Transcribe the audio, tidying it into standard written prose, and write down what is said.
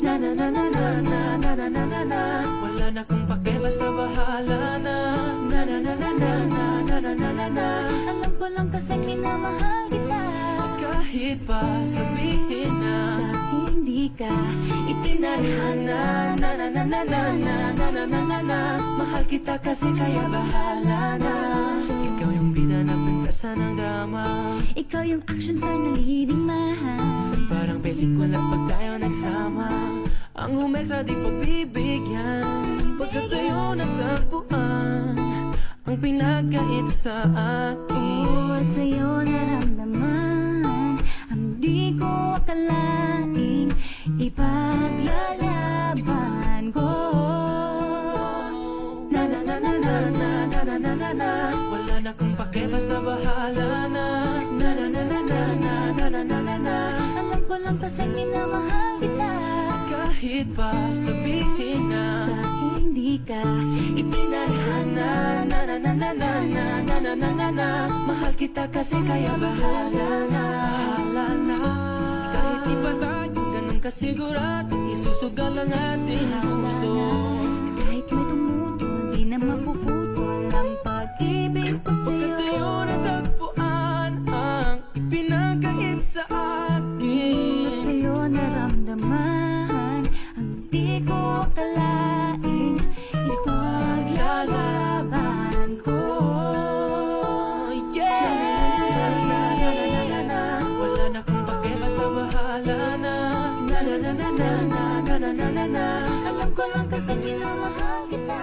Na na na na na na na na na na na. Wala na kung pake, basta bahala na. Na na na na na na na na na na na. Alam ko lang kasi minamahal kita. Kahit pa sabihin na Sa hindi ka itinadhana. Na na na na na na na na na na na. Mahal kita kasi kaya bahala na. Ikaw yung bida na prinsesa ng drama. Ikaw yung action star na leading man. Parang pelikula pag tayo nagsama. Ang humextra di pagbibigyan. Pagkat sa'yo natagpuan ang pinagkait sa akin. At sa'yo naramdaman ang di ko akalaing ipaglalaban ko. Na na na na na na na na na na na. Wala na kung pake, basta bahala na. Na na na na na na na na na na na. Alam ko lang kasi minamahal kita. Kahit pa sabihin na Sa hindi ka itinadhana. Na na na na na na na na na na na. Mahal kita kasi kaya bahala na. Bahala na. Kahit di pa tayo ganun kasigurado, isusugal ang ating puso. kahit may tumutol, di na mapuputol ang pag-ibig ko Pagkat sa'yo. sa'yo natagpuan ang ipinagkait sa akin. At sa'yo naramdaman ang di ko akalaing ipaglalaban ko. Yeah! Wala na kung pake, basta bahala na. Na na na na na na na na na na. Alam ko lang kasi minamahal kita.